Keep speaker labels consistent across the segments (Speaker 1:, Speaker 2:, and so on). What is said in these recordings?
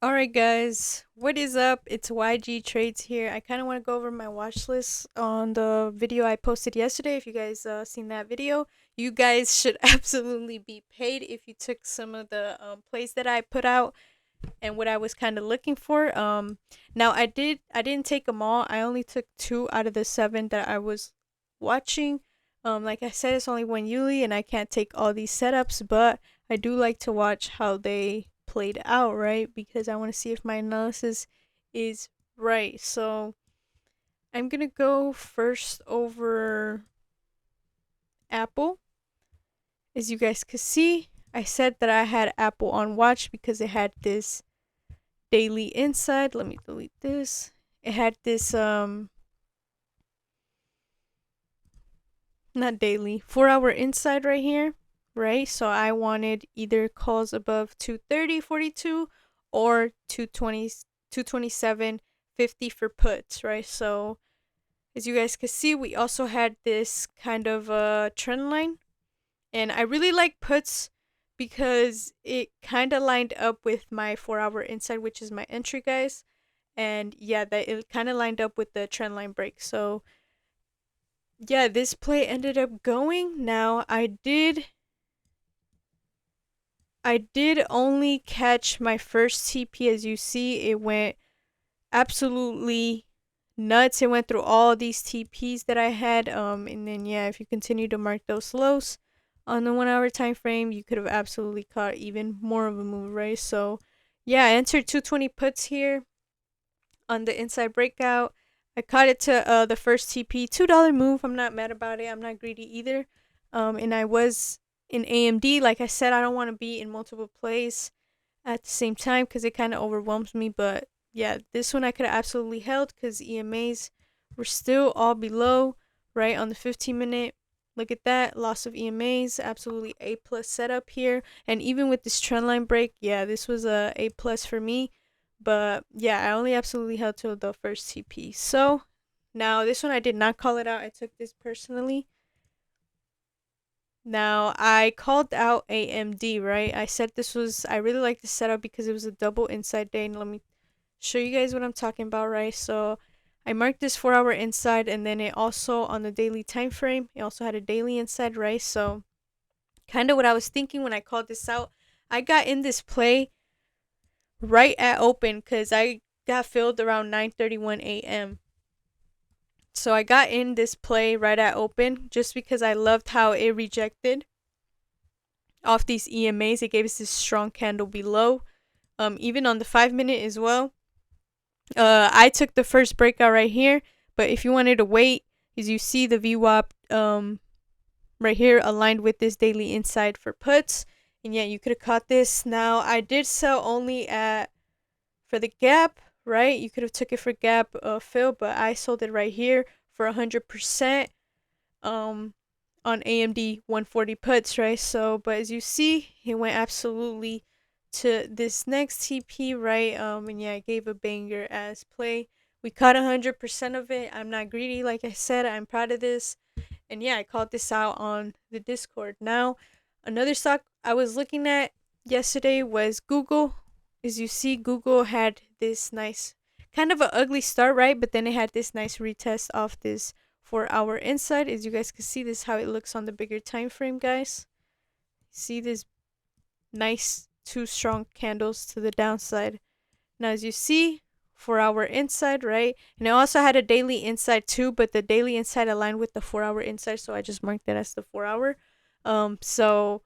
Speaker 1: Alright guys, what is up? It's YG Trades here. I kind of want to go over my watch list on the video I posted yesterday. If you guys seen that video, you guys should absolutely be paid if you took some of the plays that I put out and what I was kind of looking for. Now I didn't take them all. I only took 2 out of the 7 that I was watching. Like I said, it's only one Yuli and I can't take all these setups, but I do like to watch how they played out, right? Because I want to see if my analysis is right. So I'm gonna go first over Apple. As you guys can see, I said that I had Apple on watch because it had this daily insight. Let me delete this. It had this not daily, 4 hour inside right here, right? So I wanted either calls above 230.42 or 220, 227.50 for puts, right? So as you guys can see, we also had this kind of trend line, and I really like puts because it kind of lined up with my 4 hour inside, which is my entry, guys. And yeah, that it kind of lined up with the trend line break. So yeah, this play ended up going. Now I did only catch my first TP. As you see, it went absolutely nuts. It went through all these TPs that I had. And then yeah, if you continue to mark those lows on the 1 hour time frame, you could have absolutely caught even more of a move, right? So yeah, I entered 220 puts here on the inside breakout. I caught it to the first TP, $2 move. I'm not mad about it. I'm not greedy either. And I was in AMD. Like I said, I don't want to be in multiple plays at the same time because it kind of overwhelms me. But yeah, this one I could have absolutely held because EMAs were still all below, right on the 15-minute. Look at that, loss of EMAs, absolutely A plus setup here. And even with this trend line break, yeah, this was a plus for me. But yeah, I only absolutely held to the first TP. So now this one I did not call it out. I took this personally. Now I called out AMD, right? I said this was I really like the setup because it was a double inside day. And let me show you guys what I'm talking about, right? So I marked this 4 hour inside, and then it also on the daily time frame, it also had a daily inside, right? So kind of what I was thinking when I called this out. I got in this play right at open because I got filled around 9:31 a.m. So I got in this play right at open just because I loved how it rejected off these EMAs. It gave us this strong candle below. Even on the 5 minute as well. I took the first breakout right here, but if you wanted to wait, as you see the VWAP right here aligned with this daily inside for puts, and yeah, you could have caught this. Now I did sell only at for the gap, right? You could have took it for gap fill, but I sold it right here for 100% um on AMD 140 puts, right? So, but as you see, it went absolutely to this next TP, right? And yeah, I gave a banger as play. We caught 100% of it. I'm not greedy, like I said. I'm proud of this. And yeah, I called this out on the Discord. Now, another stock I was looking at yesterday was Google. As you see, Google had this nice, kind of an ugly start, right? But then it had this nice retest off this 4 hour inside. As you guys can see, this is how it looks on the bigger time frame, guys. See this nice two strong candles to the downside. Now, as you see, 4 hour inside, right? And I also had a daily inside too, but the daily inside aligned with the 4 hour inside, so I just marked it as the 4 hour. So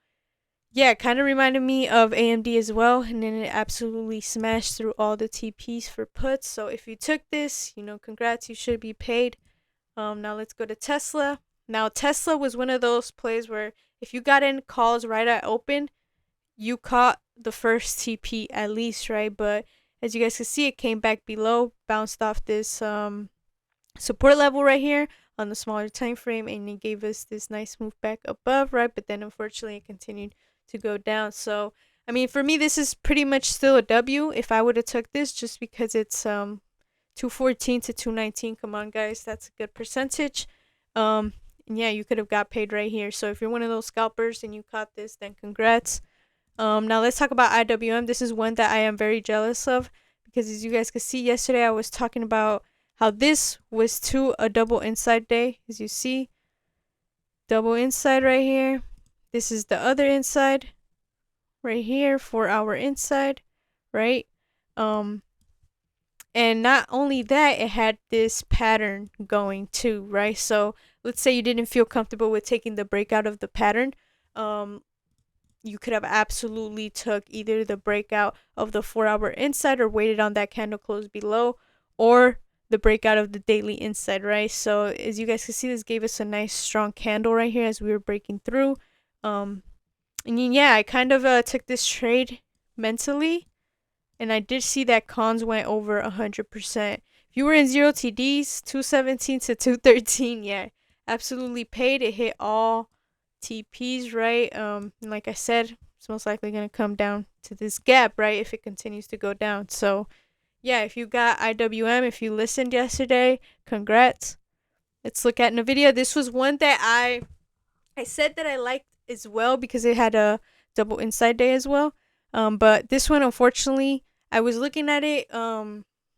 Speaker 1: yeah, it kind of reminded me of AMD as well, and then it absolutely smashed through all the TPs for puts. So if you took this, congrats, you should be paid. Now let's go to Tesla. Now Tesla was one of those plays where if you got in calls right at open, you caught the first TP at least, right? But as you guys can see, it came back below, bounced off this support level right here on the smaller time frame, and it gave us this nice move back above, right? But then unfortunately it continued to go down. So I mean, for me, this is pretty much still a W if I would have took this, just because it's 214 to 219. Come on, guys, that's a good percentage. And yeah, you could have got paid right here. So if you're one of those scalpers and you caught this, then congrats. Now let's talk about IWM. This is one that I am very jealous of because as you guys can see yesterday I was talking about how this was a double inside day. As you see, double inside right here. This is the other inside right here for our inside, right? Um and not only that, it had this pattern going too, right? So let's say you didn't feel comfortable with taking the breakout of the pattern. Um you could have absolutely took either the breakout of the 4-hour inside or waited on that candle close below, or the breakout of the daily inside, right? So as you guys can see, this gave us a nice strong candle right here as we were breaking through. And yeah, I kind of took this trade mentally, and I did see that cons went over 100%. If you were in zero TDs, 217 to 213, yeah, absolutely paid. It hit all TPs, right? And like I said, it's most likely gonna come down to this gap, right? If it continues to go down. So yeah, if you got IWM, if you listened yesterday, congrats. Let's look at NVIDIA. This was one that I said that I liked as well because it had a double inside day as well. But this one, unfortunately, I was looking at it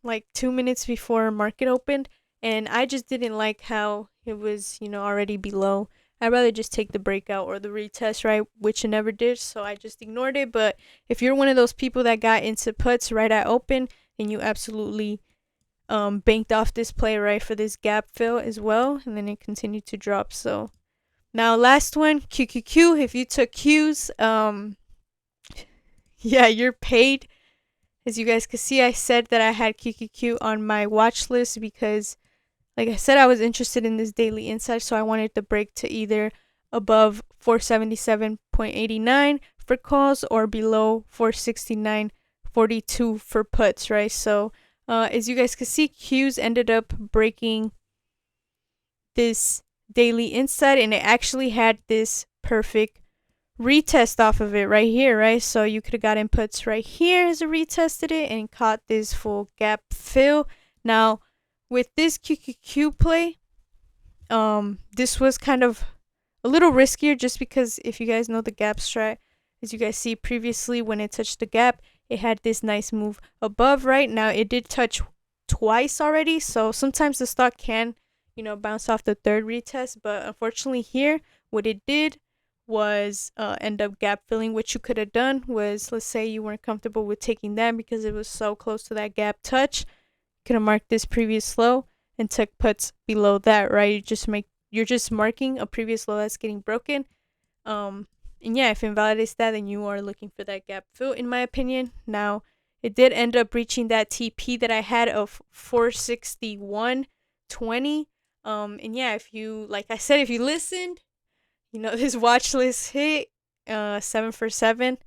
Speaker 1: like 2 minutes before market opened, and I just didn't like how it was, already below. I'd rather just take the breakout or the retest, right? Which it never did, so I just ignored it. But if you're one of those people that got into puts right at open, then you absolutely banked off this play, right, for this gap fill as well, and then it continued to drop. So now last one, QQQ. If you took Qs, yeah, you're paid. As you guys can see, I said that I had QQQ on my watch list because, like I said, I was interested in this daily insight, so I wanted the break to either above 477.89 for calls or below 469.42 for puts, right? So as you guys can see, Qs ended up breaking this daily insight, and it actually had this perfect retest off of it right here, right? So you could have got inputs right here as it retested it and caught this full gap fill. Now with this QQQ play, this was kind of a little riskier just because if you guys know the gap strat, as you guys see previously, when it touched the gap, it had this nice move above. Right now it did touch twice already, so sometimes the stock can bounce off the third retest, but unfortunately here what it did was end up gap filling. What you could have done was, let's say you weren't comfortable with taking that because it was so close to that gap touch, you could have marked this previous low and took puts below that, right? You're just marking a previous low that's getting broken. And yeah, if it invalidates that, then you are looking for that gap fill, in my opinion. Now it did end up reaching that TP that I had of 461.20. And yeah, if you, like I said, if you listened, this watch list hit 7 for 7.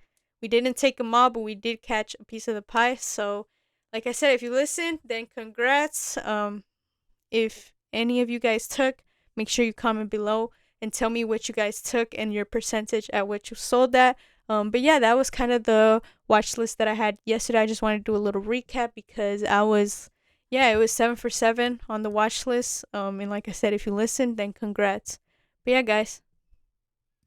Speaker 1: We didn't take them all, but we did catch a piece of the pie. So like I said, if you listened, then congrats. If any of you guys took, make sure you comment below and tell me what you guys took and your percentage at which you sold that. But yeah, that was kind of the watch list that I had yesterday. I just wanted to do a little recap because it was 7 for 7 on the watch list. And like I said, if you listened, then congrats. But yeah, guys,